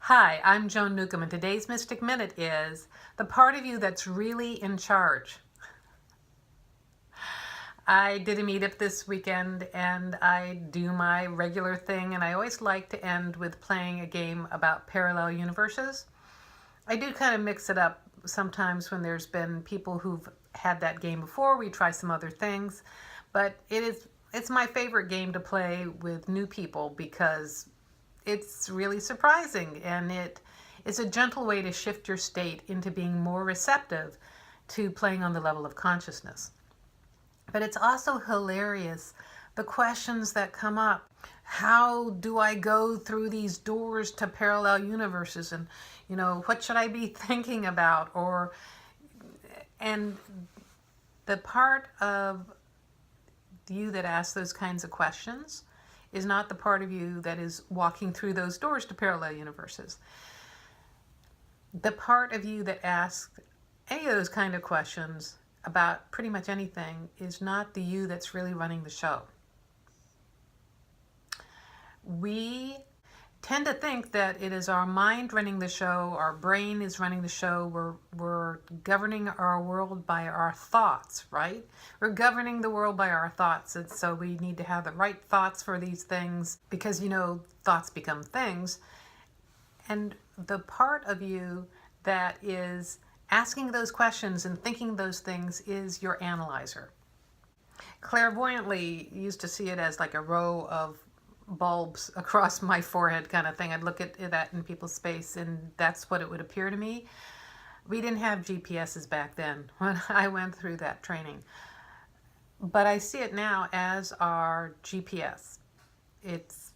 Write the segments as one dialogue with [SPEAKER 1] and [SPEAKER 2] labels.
[SPEAKER 1] Hi, I'm Joan Newcomb, and today's Mystic Minute is the part of you that's really in charge. I did a meetup this weekend and I do my regular thing, and I always like to end with playing a game about parallel universes. I do kind of mix it up sometimes when there's been people who've had that game before. We try some other things, but it's my favorite game to play with new people because it's really surprising, and it is a gentle way to shift your state into being more receptive to playing on the level of consciousness. But it's also hilarious, the questions that come up. How do I go through these doors to parallel universes? And, what should I be thinking about? And the part of you that asks those kinds of questions is not the part of you that is walking through those doors to parallel universes. The part of you that asks any of those kind of questions about pretty much anything is not the you that's really running the show. We tend to think that it is our mind running the show, our brain is running the show, we're governing our world by our thoughts, right? We're governing the world by our thoughts, and so we need to have the right thoughts for these things because, thoughts become things. And the part of you that is asking those questions and thinking those things is your analyzer. Clairvoyantly, used to see it as like a row of bulbs across my forehead kind of thing. I'd look at that in people's space, and that's what it would appear to me. We didn't have GPSs back then when I went through that training. But I see it now as our GPS. It's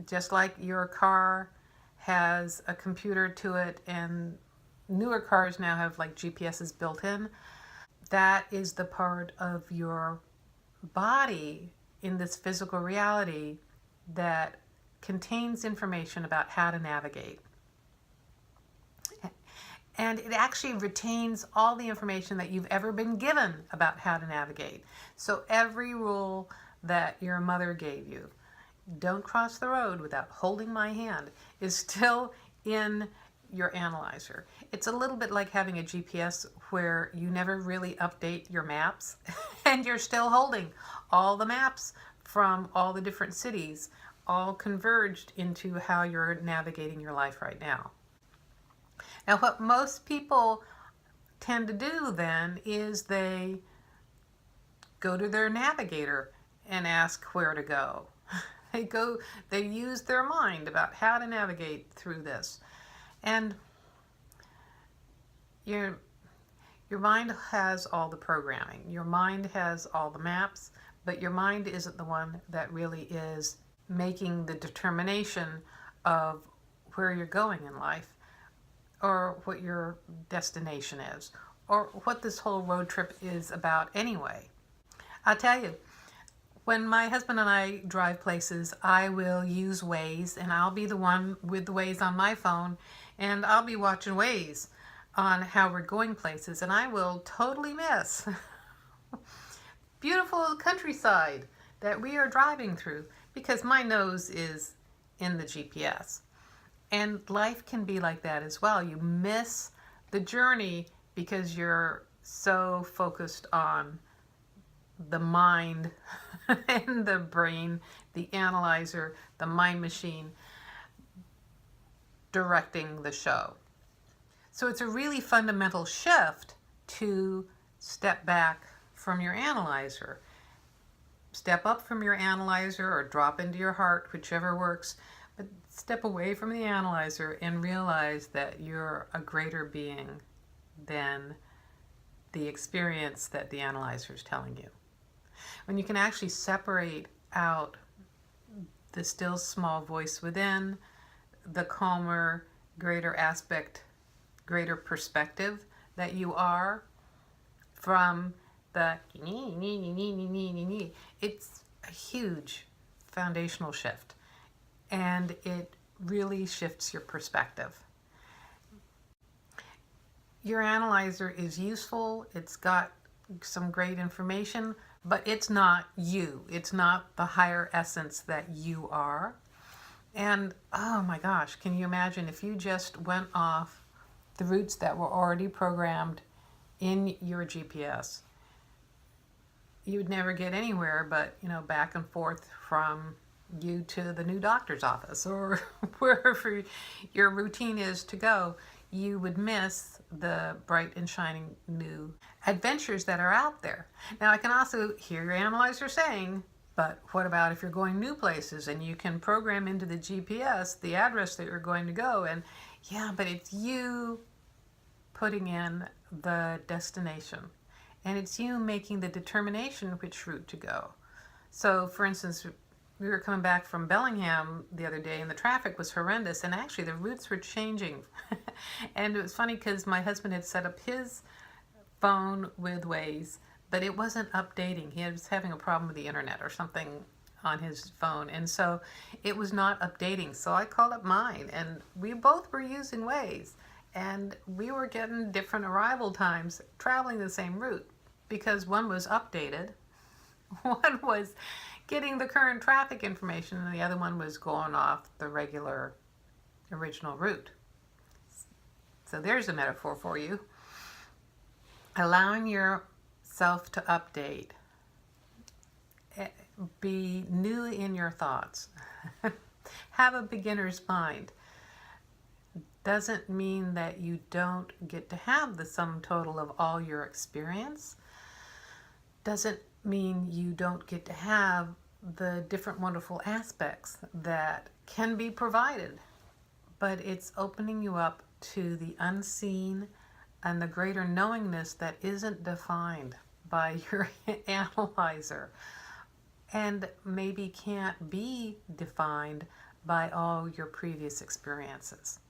[SPEAKER 1] just like your car has a computer to it, and newer cars now have like GPSs built in. That is the part of your body in this physical reality that contains information about how to navigate. And it actually retains all the information that you've ever been given about how to navigate. So every rule that your mother gave you, don't cross the road without holding my hand, is still in your analyzer. It's a little bit like having a GPS where you never really update your maps and you're still holding all the maps from all the different cities, all converged into how you're navigating your life right now. Now, what most people tend to do then is they go to their navigator and ask where to go. They use their mind about how to navigate through this. And your mind has all the programming. Your mind has all the maps, but your mind isn't the one that really is making the determination of where you're going in life, or what your destination is, or what this whole road trip is about anyway. I'll tell you, when my husband and I drive places, I will use Waze, and I'll be the one with the Waze on my phone, and I'll be watching Waze on how we're going places, and I will totally miss beautiful countryside that we are driving through because my nose is in the GPS. And life can be like that as well. You miss the journey because you're so focused on the mind and the brain, the analyzer, the mind machine directing the show. So it's a really fundamental shift to step back from your analyzer. Step up from your analyzer or drop into your heart, whichever works, but step away from the analyzer and realize that you're a greater being than the experience that the analyzer is telling you. When you can actually separate out the still small voice within, the calmer, greater aspect, greater perspective that you are, from the it's a huge foundational shift, and it really shifts your perspective. Your analyzer is useful, it's got some great information, but it's not you. It's not the higher essence that you are. And oh my gosh, can you imagine if you just went off the routes that were already programmed in your GPS? You would never get anywhere but, back and forth from you to the new doctor's office or wherever your routine is to go. You would miss the bright and shining new adventures that are out there. Now, I can also hear your analyzer saying, but what about if you're going new places and you can program into the GPS the address that you're going to go? And yeah, but it's you putting in the destination. And it's you making the determination which route to go. So, for instance, we were coming back from Bellingham the other day and the traffic was horrendous, and actually the routes were changing. And it was funny because my husband had set up his phone with Waze, but it wasn't updating. He was having a problem with the internet or something on his phone, and so it was not updating. So I called up mine, and we both were using Waze, and we were getting different arrival times traveling the same route because one was updated, one was getting the current traffic information, and the other one was going off the regular original route. So there's a metaphor for you. Allowing yourself to update, be new in your thoughts, have a beginner's mind, doesn't mean that you don't get to have the sum total of all your experience. Doesn't mean you don't get to have the different wonderful aspects that can be provided. But it's opening you up to the unseen and the greater knowingness that isn't defined by your analyzer and maybe can't be defined by all your previous experiences.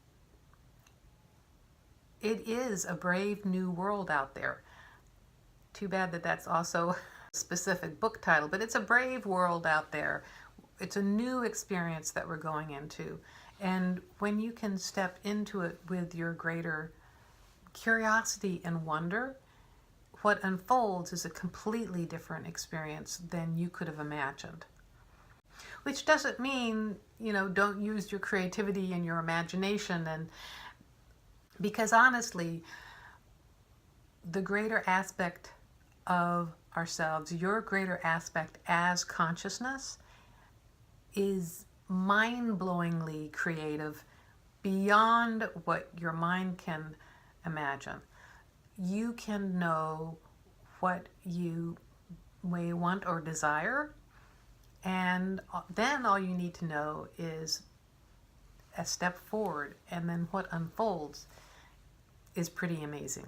[SPEAKER 1] It is a brave new world out there. Too bad that that's also a specific book title, but it's a brave world out there. It's a new experience that we're going into. And when you can step into it with your greater curiosity and wonder, what unfolds is a completely different experience than you could have imagined. Which doesn't mean, don't use your creativity and your imagination, and because honestly, the greater aspect of ourselves, your greater aspect as consciousness, is mind-blowingly creative beyond what your mind can imagine. You can know what you may want or desire, and then all you need to know is a step forward, and then what unfolds is pretty amazing.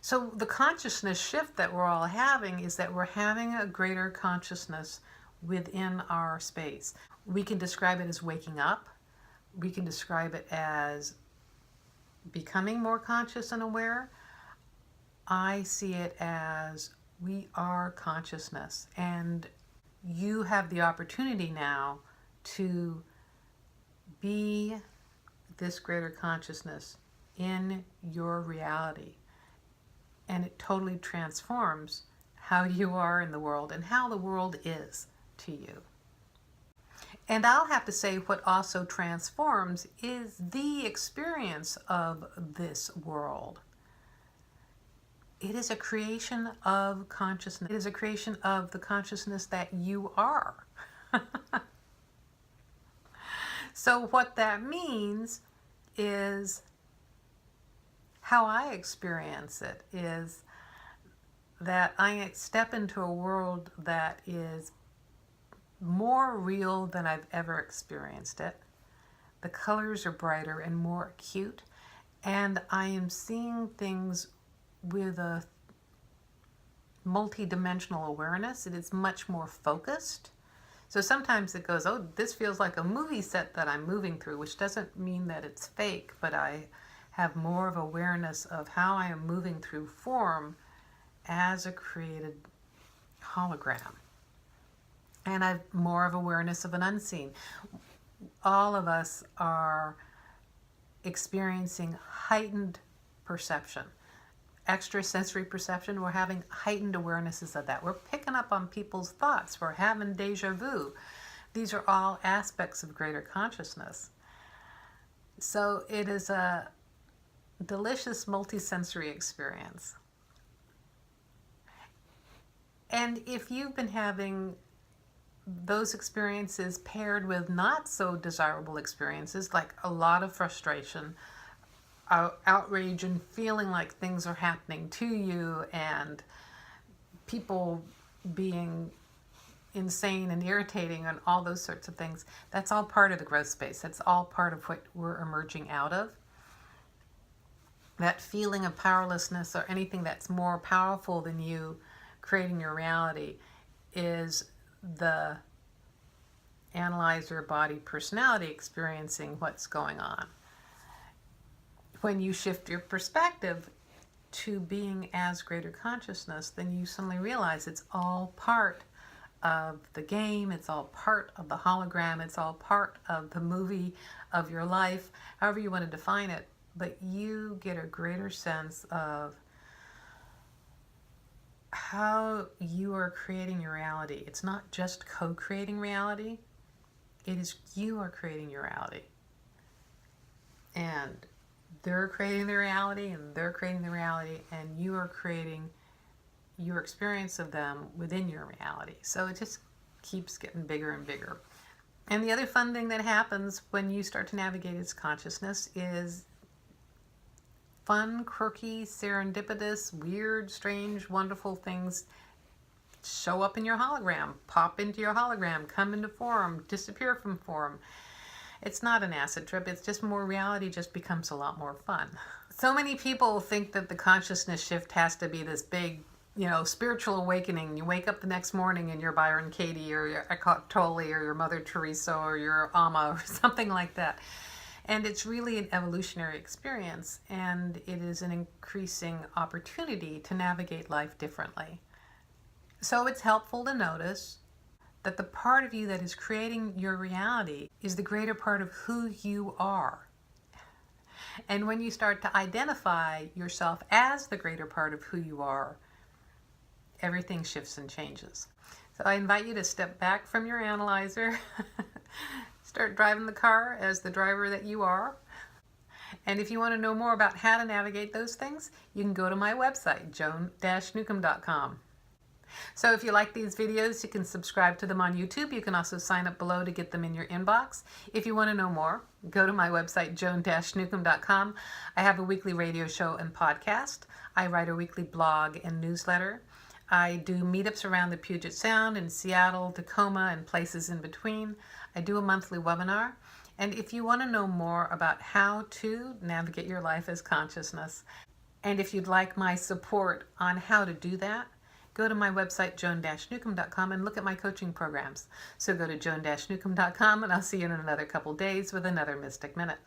[SPEAKER 1] So the consciousness shift that we're all having is that we're having a greater consciousness within our space. We can describe it as waking up. We can describe it as becoming more conscious and aware. I see it as we are consciousness, and you have the opportunity now to be this greater consciousness in your reality. And it totally transforms how you are in the world and how the world is to you. And I'll have to say, what also transforms is the experience of this world. It is a creation of consciousness. It is a creation of the consciousness that you are. So what that means is, how I experience it is that I step into a world that is more real than I've ever experienced it. The colors are brighter and more acute, and I am seeing things with a multi-dimensional awareness. It is much more focused. So sometimes it goes, oh, this feels like a movie set that I'm moving through, which doesn't mean that it's fake, but I have more of awareness of how I am moving through form as a created hologram. And I've more of awareness of an unseen. All of us are experiencing heightened perception, extrasensory perception. We're having heightened awarenesses of that. We're picking up on people's thoughts. We're having deja vu. These are all aspects of greater consciousness. So it is a delicious multisensory experience. And if you've been having those experiences paired with not so desirable experiences, like a lot of frustration, outrage, and feeling like things are happening to you, and people being insane and irritating and all those sorts of things, that's all part of the growth space. That's all part of what we're emerging out of. That feeling of powerlessness or anything that's more powerful than you creating your reality is the analyzer body personality experiencing what's going on. When you shift your perspective to being as greater consciousness, then you suddenly realize it's all part of the game, it's all part of the hologram, it's all part of the movie of your life, however you want to define it. But you get a greater sense of how you are creating your reality. It's not just co-creating reality, it is you are creating your reality. And they're creating the reality, and they're creating the reality, and you are creating your experience of them within your reality. So it just keeps getting bigger and bigger. And the other fun thing that happens when you start to navigate its consciousness is fun, quirky, serendipitous, weird, strange, wonderful things show up in your hologram, pop into your hologram, come into form, disappear from form. It's not an acid trip, it's just more reality just becomes a lot more fun. So many people think that the consciousness shift has to be this big, spiritual awakening. You wake up the next morning and you're Byron Katie or your Eckhart Tolle or your Mother Teresa or your Amma or something like that. And it's really an evolutionary experience, and it is an increasing opportunity to navigate life differently. So it's helpful to notice that the part of you that is creating your reality is the greater part of who you are. And when you start to identify yourself as the greater part of who you are, everything shifts and changes. So I invite you to step back from your analyzer, start driving the car as the driver that you are. And if you want to know more about how to navigate those things, you can go to my website, joan-newcomb.com. So if you like these videos, you can subscribe to them on YouTube. You can also sign up below to get them in your inbox. If you want to know more, go to my website, joan-newcomb.com. I have a weekly radio show and podcast. I write a weekly blog and newsletter. I do meetups around the Puget Sound in Seattle, Tacoma, and places in between. I do a monthly webinar. And if you want to know more about how to navigate your life as consciousness, and if you'd like my support on how to do that, go to my website, joan-newcomb.com, and look at my coaching programs. So go to joan-newcomb.com, and I'll see you in another couple days with another Mystic Minute.